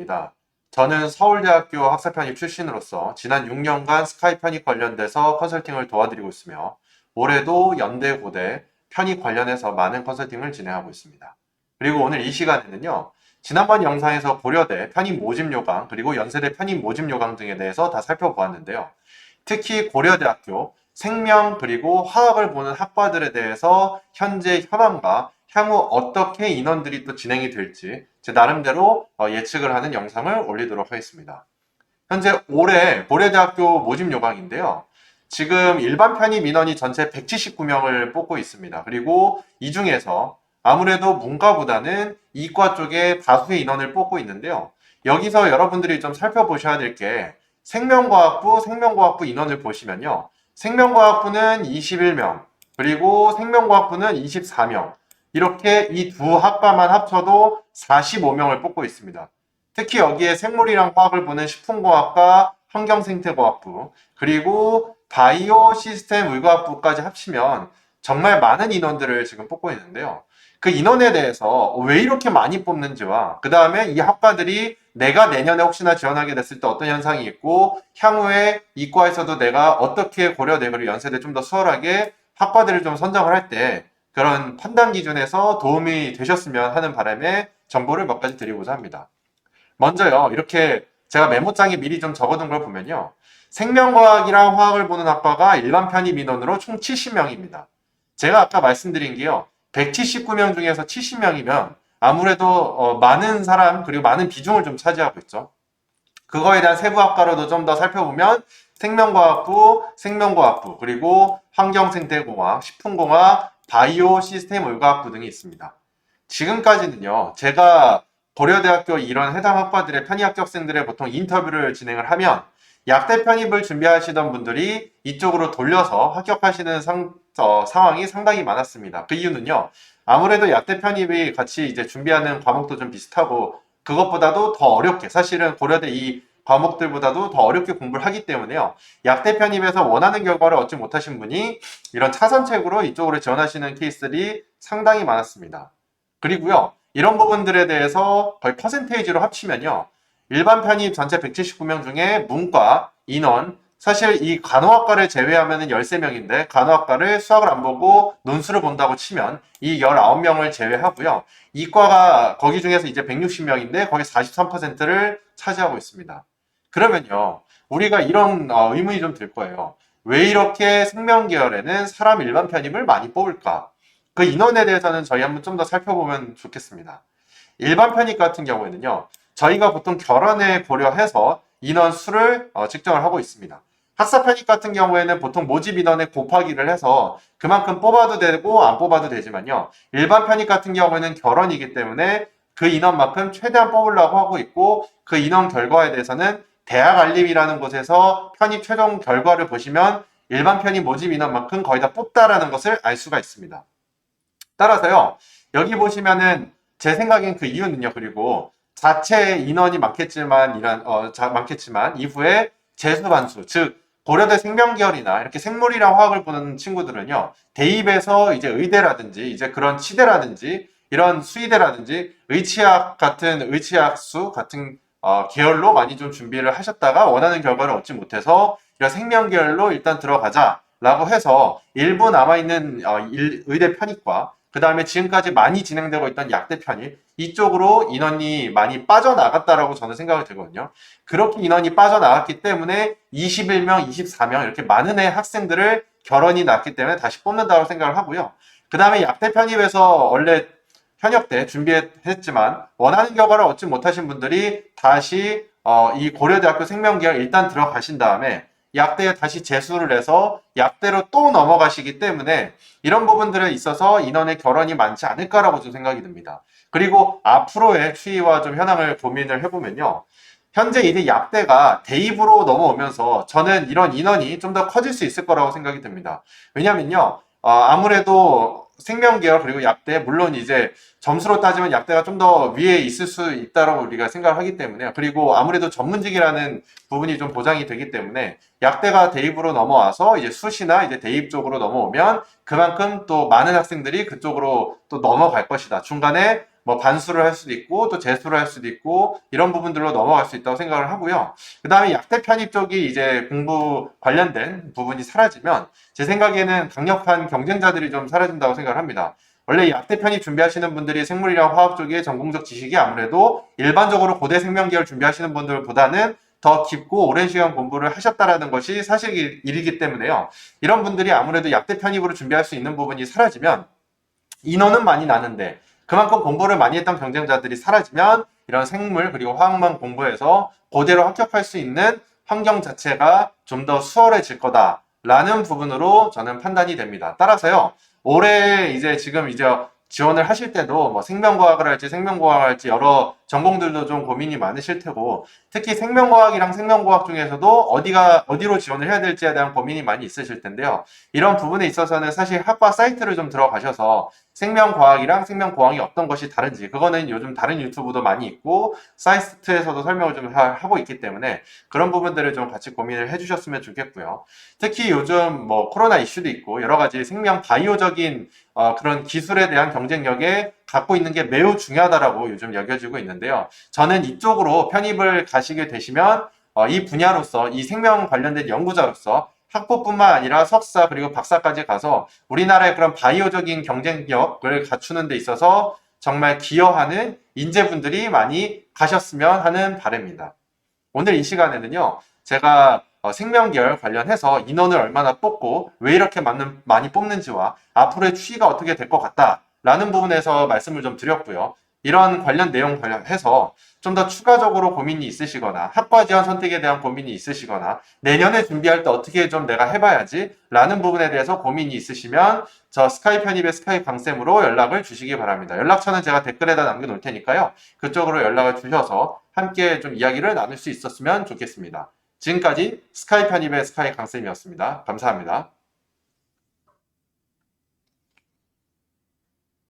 입니다. 저는 서울대학교 학사 편입 출신으로서 지난 6년간 스카이 편입 관련돼서 컨설팅을 도와드리고 있으며 올해도 연대, 고대 편입 관련해서 많은 컨설팅을 진행하고 있습니다. 그리고 오늘 이 시간에는요, 지난번 영상에서 고려대 편입 모집 요강 그리고 연세대 편입 모집 요강 등에 대해서 다 살펴보았는데요. 특히 고려대학교 생명 그리고 화학을 보는 학과들에 대해서 현재 현황과 향후 어떻게 인원들이 또 진행이 될지 제 나름대로 예측을 하는 영상을 올리도록 하겠습니다. 현재 올해 고려대학교 모집 요강인데요. 지금 일반 편입 인원이 전체 179명을 뽑고 있습니다. 그리고 이 중에서 아무래도 문과보다는 이과 쪽에 다수의 인원을 뽑고 있는데요. 여기서 여러분들이 좀 살펴보셔야 될 게 생명과학부 인원을 보시면요. 생명과학부는 21명, 그리고 생명과학부는 24명, 이렇게 이 두 학과만 합쳐도 45명을 뽑고 있습니다. 특히 여기에 생물이랑 화학을 보는 식품공학과, 환경생태과학부, 그리고 바이오 시스템 의과학부까지 합치면 정말 많은 인원들을 지금 뽑고 있는데요. 그 인원에 대해서 왜 이렇게 많이 뽑는지와 그 다음에 이 학과들이 내가 내년에 혹시나 지원하게 됐을 때 어떤 현상이 있고 향후에 이과에서도 내가 어떻게 고려대 그리고 연세대 좀 더 수월하게 학과들을 좀 선정을 할 때 그런 판단 기준에서 도움이 되셨으면 하는 바람에 정보를 몇 가지 드리고자 합니다. 먼저요, 이렇게 제가 메모장에 미리 좀 적어둔 걸 보면요. 생명과학이랑 화학을 보는 학과가 일반 편입 인원으로 총 70명입니다. 제가 아까 말씀드린 게요. 179명 중에서 70명이면 아무래도 많은 사람 그리고 많은 비중을 좀 차지하고 있죠. 그거에 대한 세부 학과로도 좀 더 살펴보면 생명과학부, 그리고 환경생태공학, 식품공학, 바이오 시스템 의과학부 등이 있습니다. 지금까지는요, 제가 고려대학교 이런 해당 학과들의 편입 합격생들의 보통 인터뷰를 진행을 하면 약대 편입을 준비하시던 분들이 이쪽으로 돌려서 합격하시는 상황이 상당히 많았습니다. 그 이유는요, 아무래도 약대 편입이 같이 이제 준비하는 과목도 좀 비슷하고 그것보다도 더 어렵게, 사실은 고려대 이 과목들보다도 더 어렵게 공부를 하기 때문에요. 약대 편입에서 원하는 결과를 얻지 못하신 분이 이런 차선책으로 이쪽으로 지원하시는 케이스들이 상당히 많았습니다. 그리고요, 이런 부분들에 대해서 거의 퍼센테이지로 합치면요. 일반 편입 전체 179명 중에 문과 인원, 사실 이 간호학과를 제외하면 13명인데 간호학과를 수학을 안 보고 논술을 본다고 치면 이 19명을 제외하고요. 이과가 거기 중에서 이제 160명인데 거의 43%를 차지하고 있습니다. 그러면요. 우리가 이런 의문이 좀 들 거예요. 왜 이렇게 생명계열에는 사람 일반 편입을 많이 뽑을까? 그 인원에 대해서는 저희 한번 좀 더 살펴보면 좋겠습니다. 일반 편입 같은 경우에는요. 저희가 보통 결혼에 고려해서 인원 수를 측정을 하고 있습니다. 학사 편입 같은 경우에는 보통 모집 인원에 곱하기를 해서 그만큼 뽑아도 되고 안 뽑아도 되지만요. 일반 편입 같은 경우에는 결혼이기 때문에 그 인원만큼 최대한 뽑으려고 하고 있고 그 인원 결과에 대해서는 대학 알림이라는 곳에서 편입 최종 결과를 보시면 일반 편입 모집 인원만큼 거의 다 뽑다라는 것을 알 수가 있습니다. 따라서요, 여기 보시면은 제 생각엔 그 이유는요, 그리고 자체 인원이 많겠지만 이후에 재수반수, 즉 고려대 생명계열이나 이렇게 생물이랑 화학을 보는 친구들은요, 대입에서 이제 의대라든지 이제 그런 치대라든지 이런 수의대라든지 의치학수 같은 계열로 많이 좀 준비를 하셨다가 원하는 결과를 얻지 못해서 이런 생명계열로 일단 들어가자라고 해서 일부 남아있는 의대 편입과 그 다음에 지금까지 많이 진행되고 있던 약대 편입 이쪽으로 인원이 많이 빠져나갔다라고 저는 생각이 들거든요. 그렇게 인원이 빠져나갔기 때문에 21명, 24명 이렇게 많은 학생들을 결혼이 났기 때문에 다시 뽑는다고 생각을 하고요. 그 다음에 약대 편입에서 원래 현역 때 준비했지만 원하는 결과를 얻지 못하신 분들이 다시 이 고려대학교 생명계열 일단 들어가신 다음에 약대에 다시 재수를 해서 약대로 또 넘어가시기 때문에 이런 부분들에 있어서 인원의 결혼이 많지 않을까라고 좀 생각이 듭니다. 그리고 앞으로의 추이와 좀 현황을 고민을 해보면요. 현재 이제 약대가 대입으로 넘어오면서 저는 이런 인원이 좀 더 커질 수 있을 거라고 생각이 듭니다. 왜냐면요. 아무래도 생명계열 그리고 약대 물론 이제 점수로 따지면 약대가 좀 더 위에 있을 수 있다고 우리가 생각을 하기 때문에 그리고 아무래도 전문직이라는 부분이 좀 보장이 되기 때문에 약대가 대입으로 넘어와서 이제 수시나 이제 대입 쪽으로 넘어오면 그만큼 또 많은 학생들이 그쪽으로 또 넘어갈 것이다. 중간에 뭐 반수를 할 수도 있고 또 재수를 할 수도 있고 이런 부분들로 넘어갈 수 있다고 생각을 하고요. 그 다음에 약대 편입 쪽이 이제 공부 관련된 부분이 사라지면 제 생각에는 강력한 경쟁자들이 좀 사라진다고 생각을 합니다. 원래 약대 편입 준비하시는 분들이 생물이랑 화학 쪽의 전공적 지식이 아무래도 일반적으로 고대 생명계열 준비하시는 분들보다는 더 깊고 오랜 시간 공부를 하셨다라는 것이 사실이기 때문에요. 이런 분들이 아무래도 약대 편입으로 준비할 수 있는 부분이 사라지면 인원은 많이 나는데 그만큼 공부를 많이 했던 경쟁자들이 사라지면 이런 생물 그리고 화학만 공부해서 그대로 합격할 수 있는 환경 자체가 좀 더 수월해질 거다라는 부분으로 저는 판단이 됩니다. 따라서요. 올해 이제 지금 이제 지원을 하실 때도 뭐 생명과학을 할지 생명공학을 할지 여러 전공들도 좀 고민이 많으실 테고 특히 생명과학이랑 생명공학 중에서도 어디로 지원을 해야 될지에 대한 고민이 많이 있으실 텐데요. 이런 부분에 있어서는 사실 학과 사이트를 좀 들어가셔서 생명과학이랑 생명공학이 어떤 것이 다른지 그거는 요즘 다른 유튜브도 많이 있고 사이트에서도 설명을 좀 하고 있기 때문에 그런 부분들을 좀 같이 고민을 해주셨으면 좋겠고요. 특히 요즘 뭐 코로나 이슈도 있고 여러 가지 생명 바이오적인 그런 기술에 대한 경쟁력에 갖고 있는 게 매우 중요하다라고 요즘 여겨지고 있는데요. 저는 이쪽으로 편입을 가시게 되시면 이 분야로서 이 생명 관련된 연구자로서 학부뿐만 아니라 석사 그리고 박사까지 가서 우리나라의 그런 바이오적인 경쟁력을 갖추는 데 있어서 정말 기여하는 인재분들이 많이 가셨으면 하는 바람입니다. 오늘 이 시간에는요, 제가 생명계열 관련해서 인원을 얼마나 뽑고 왜 이렇게 많이 뽑는지와 앞으로의 추이가 어떻게 될 것 같다라는 부분에서 말씀을 좀 드렸고요. 이런 관련 내용 관련해서 좀 더 추가적으로 고민이 있으시거나 학과 지원 선택에 대한 고민이 있으시거나 내년에 준비할 때 어떻게 좀 내가 해봐야지 라는 부분에 대해서 고민이 있으시면 저 스카이 편입의 스카이 강쌤으로 연락을 주시기 바랍니다. 연락처는 제가 댓글에다 남겨놓을 테니까요. 그쪽으로 연락을 주셔서 함께 좀 이야기를 나눌 수 있었으면 좋겠습니다. 지금까지 스카이 편입의 스카이 강쌤이었습니다. 감사합니다.